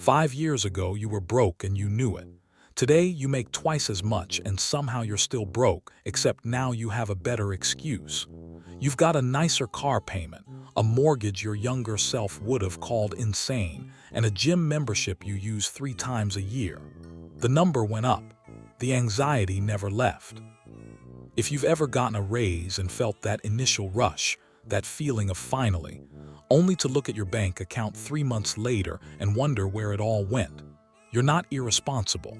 5 years ago, you were broke and you knew it. Today, you make twice as much and somehow you're still broke, except now you have a better excuse. You've got a nicer car payment, a mortgage your younger self would have called insane, and a gym membership you use 3 times a year. The number went up. The anxiety never left. If you've ever gotten a raise and felt that initial rush, that feeling of finally, only to look at your bank account 3 months later and wonder where it all went, you're not irresponsible.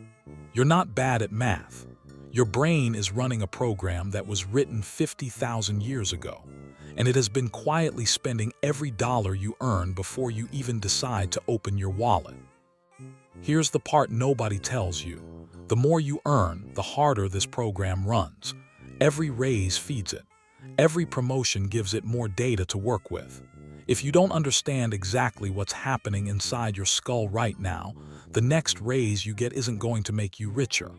You're not bad at math. Your brain is running a program that was written 50,000 years ago, and it has been quietly spending every dollar you earn before you even decide to open your wallet. Here's the part nobody tells you. The more you earn, the harder this program runs. Every raise feeds it. Every promotion gives it more data to work with. If you don't understand exactly what's happening inside your skull right now, the next raise you get isn't going to make you richer.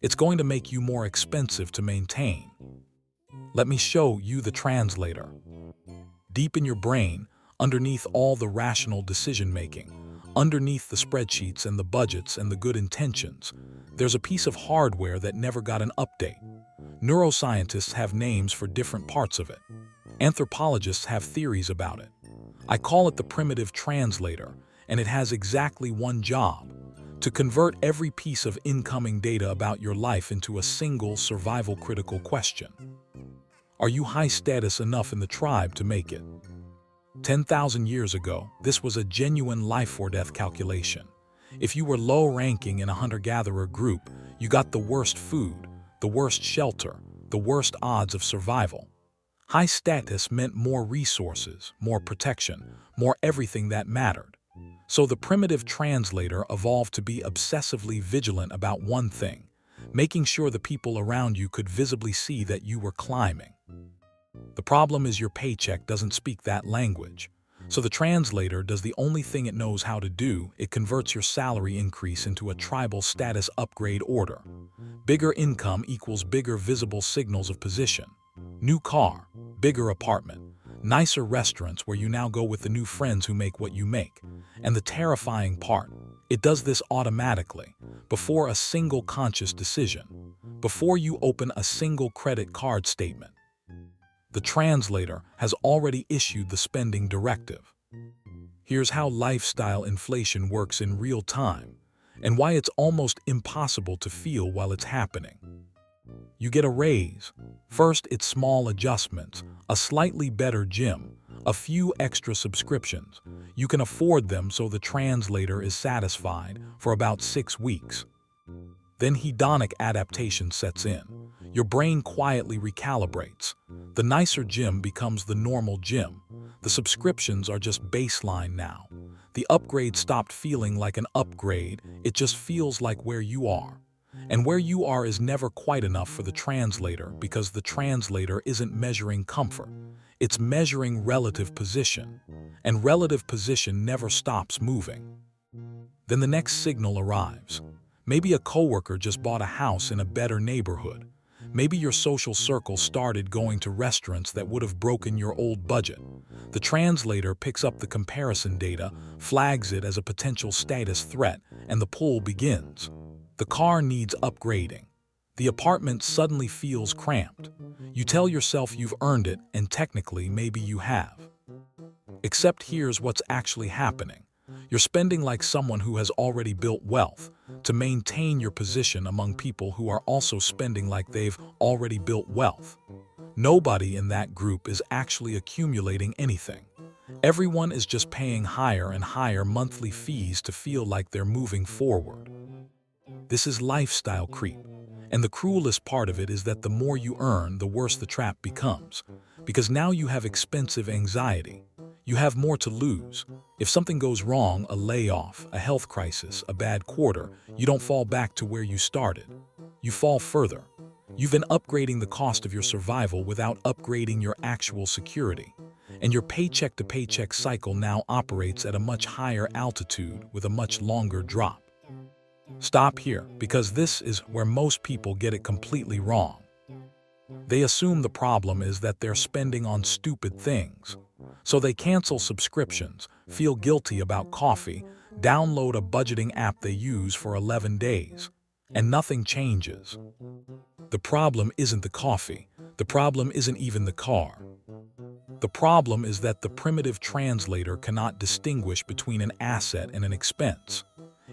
It's going to make you more expensive to maintain. Let me show you the translator. Deep in your brain, underneath all the rational decision-making, underneath the spreadsheets and the budgets and the good intentions, there's a piece of hardware that never got an update. Neuroscientists have names for different parts of it. Anthropologists have theories about it. I call it the primitive translator, and it has exactly one job: to convert every piece of incoming data about your life into a single survival-critical question. Are you high status enough in the tribe to make it? 10,000 years ago, this was a genuine life-or-death calculation. If you were low-ranking in a hunter-gatherer group, you got the worst food, the worst shelter, the worst odds of survival. High status meant more resources, more protection, more everything that mattered. So the primitive translator evolved to be obsessively vigilant about one thing: making sure the people around you could visibly see that you were climbing. The problem is your paycheck doesn't speak that language. So the translator does the only thing it knows how to do: it converts your salary increase into a tribal status upgrade order. Bigger income equals bigger visible signals of position. New car, bigger apartment, nicer restaurants where you now go with the new friends who make what you make. And the terrifying part, it does this automatically, before a single conscious decision, before you open a single credit card statement. The translator has already issued the spending directive. Here's how lifestyle inflation works in real time, and why it's almost impossible to feel while it's happening. You get a raise. First, it's small adjustments, a slightly better gym, a few extra subscriptions. You can afford them, so the translator is satisfied for about 6 weeks. Then hedonic adaptation sets in. Your brain quietly recalibrates. The nicer gym becomes the normal gym. The subscriptions are just baseline now. The upgrade stopped feeling like an upgrade, it just feels like where you are. And where you are is never quite enough for the translator, because the translator isn't measuring comfort. It's measuring relative position. And relative position never stops moving. Then the next signal arrives. Maybe a coworker just bought a house in a better neighborhood. Maybe your social circle started going to restaurants that would have broken your old budget. The translator picks up the comparison data, flags it as a potential status threat, and the pull begins. The car needs upgrading. The apartment suddenly feels cramped. You tell yourself you've earned it, and technically maybe you have. Except here's what's actually happening. You're spending like someone who has already built wealth to maintain your position among people who are also spending like they've already built wealth. Nobody in that group is actually accumulating anything. Everyone is just paying higher and higher monthly fees to feel like they're moving forward. This is lifestyle creep. And the cruelest part of it is that the more you earn, the worse the trap becomes. Because now you have expensive anxiety. You have more to lose. If something goes wrong, a layoff, a health crisis, a bad quarter, you don't fall back to where you started. You fall further. You've been upgrading the cost of your survival without upgrading your actual security. And your paycheck-to-paycheck cycle now operates at a much higher altitude with a much longer drop. Stop here, because this is where most people get it completely wrong. They assume the problem is that they're spending on stupid things. So they cancel subscriptions, feel guilty about coffee, Download a budgeting app they use for 11 days, and nothing changes. The problem isn't the coffee. The problem isn't even the car. The problem is that the primitive translator cannot distinguish between an asset and an expense.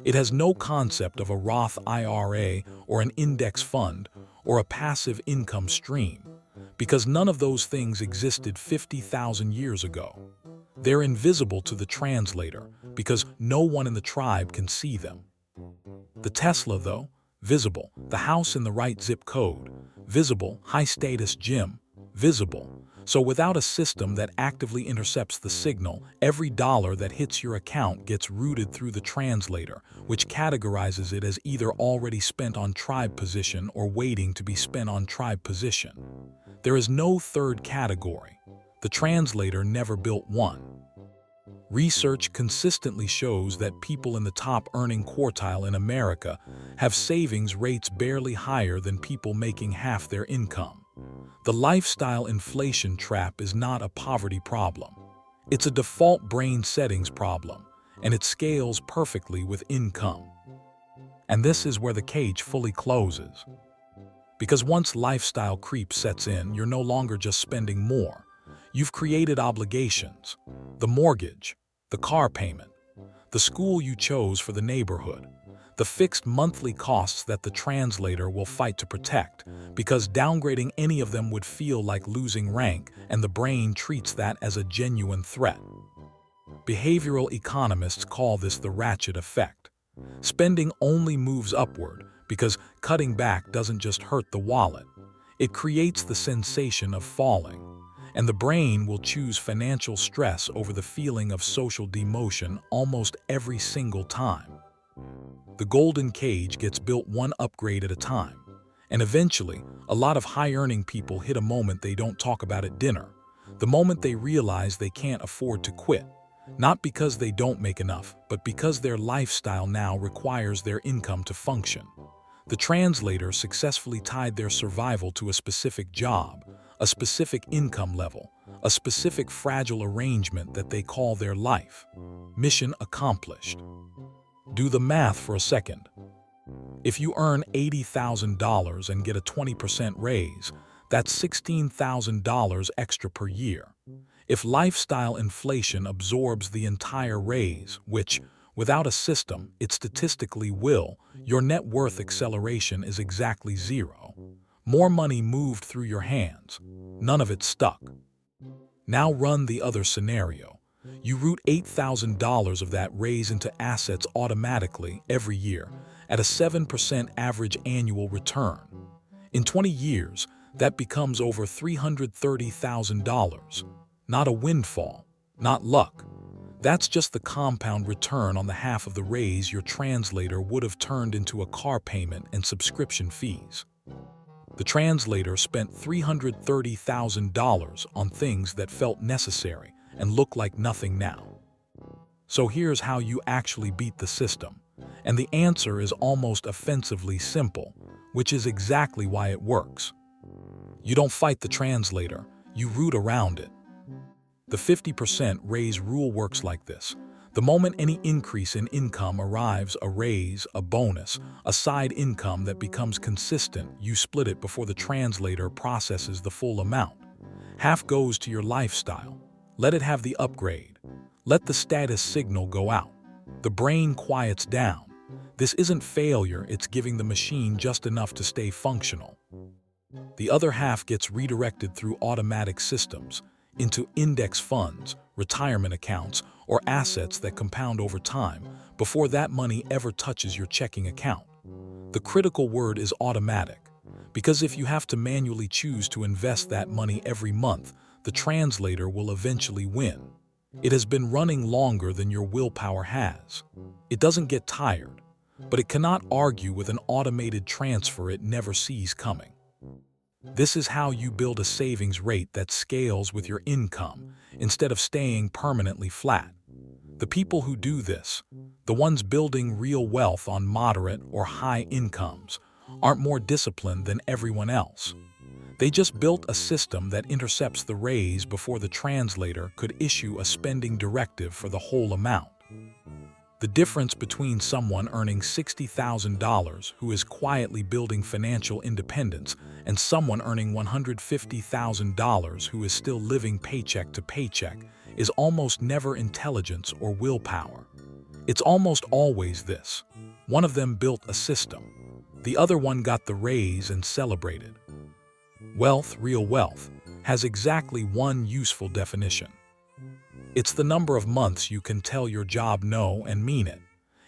It has no concept of a Roth IRA or an index fund or a passive income stream, because none of those things existed 50,000 years ago. They're invisible to the translator because no one in the tribe can see them. The Tesla, though, visible. The house in the right zip code, visible. High-status gym, visible. So without a system that actively intercepts the signal, every dollar that hits your account gets routed through the translator, which categorizes it as either already spent on tribe position or waiting to be spent on tribe position. There is no third category. The translator never built one. Research consistently shows that people in the top earning quartile in America have savings rates barely higher than people making half their income. The lifestyle inflation trap is not a poverty problem. It's a default brain settings problem, and it scales perfectly with income. And this is where the cage fully closes. Because once lifestyle creep sets in, you're no longer just spending more. You've created obligations: the mortgage, the car payment, the school you chose for the neighborhood, the fixed monthly costs that the translator will fight to protect, because downgrading any of them would feel like losing rank, and the brain treats that as a genuine threat. Behavioral economists call this the ratchet effect. Spending only moves upward because cutting back doesn't just hurt the wallet. It creates the sensation of falling. And the brain will choose financial stress over the feeling of social demotion almost every single time. The golden cage gets built one upgrade at a time. And eventually, a lot of high-earning people hit a moment they don't talk about at dinner. The moment they realize they can't afford to quit. Not because they don't make enough, but because their lifestyle now requires their income to function. The translator successfully tied their survival to a specific job, a specific income level, a specific fragile arrangement that they call their life. Mission accomplished. Do the math for a second. If you earn $80,000 and get a 20% raise, that's $16,000 extra per year. If lifestyle inflation absorbs the entire raise, which, without a system, it statistically will, your net worth acceleration is exactly zero. More money moved through your hands. None of it stuck. Now run the other scenario. You route $8,000 of that raise into assets automatically every year at a 7% average annual return. In 20 years, that becomes over $330,000. Not a windfall, not luck. That's just the compound return on the half of the raise your translator would have turned into a car payment and subscription fees. The translator spent $330,000 on things that felt necessary and look like nothing now. So here's how you actually beat the system. And the answer is almost offensively simple, which is exactly why it works. You don't fight the translator, you root around it. The 50% raise rule works like this. The moment any increase in income arrives, a raise, a bonus, a side income that becomes consistent, you split it before the translator processes the full amount. Half goes to your lifestyle. Let it have the upgrade. Let the status signal go out. The brain quiets down. This isn't failure, it's giving the machine just enough to stay functional. The other half gets redirected through automatic systems, into index funds, retirement accounts, or assets that compound over time before that money ever touches your checking account. The critical word is automatic, because if you have to manually choose to invest that money every month, the translator will eventually win. It has been running longer than your willpower has. It doesn't get tired, but it cannot argue with an automated transfer it never sees coming. This is how you build a savings rate that scales with your income instead of staying permanently flat. The people who do this, the ones building real wealth on moderate or high incomes, aren't more disciplined than everyone else. They just built a system that intercepts the raise before the translator could issue a spending directive for the whole amount. The difference between someone earning $60,000 who is quietly building financial independence and someone earning $150,000 who is still living paycheck to paycheck is almost never intelligence or willpower. It's almost always this. One of them built a system. The other one got the raise and celebrated. Wealth, real wealth, has exactly one useful definition. It's the number of months you can tell your job no and mean it.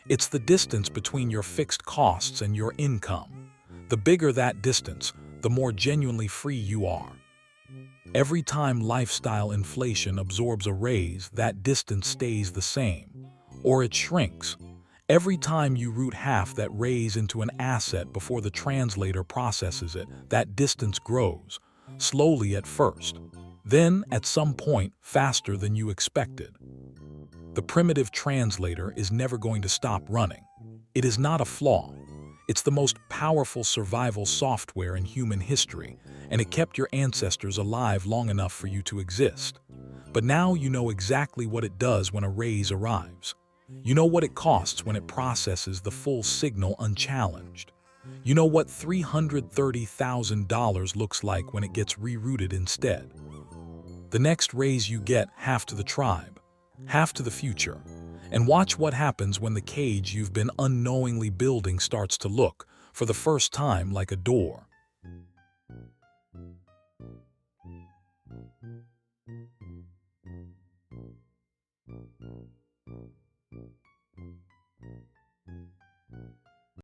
It's the distance between your fixed costs and your income. The bigger that distance, the more genuinely free you are. Every time lifestyle inflation absorbs a raise, that distance stays the same, or it shrinks. Every time you root half that raise into an asset before the translator processes it, that distance grows, slowly at first. Then, at some point, faster than you expected. The primitive translator is never going to stop running. It is not a flaw. It's the most powerful survival software in human history, and it kept your ancestors alive long enough for you to exist. But now you know exactly what it does when a raise arrives. You know what it costs when it processes the full signal unchallenged. You know what $330,000 looks like when it gets rerouted instead. The next raise you get, half to the tribe, half to the future. And watch what happens when the cage you've been unknowingly building starts to look, for the first time, like a door.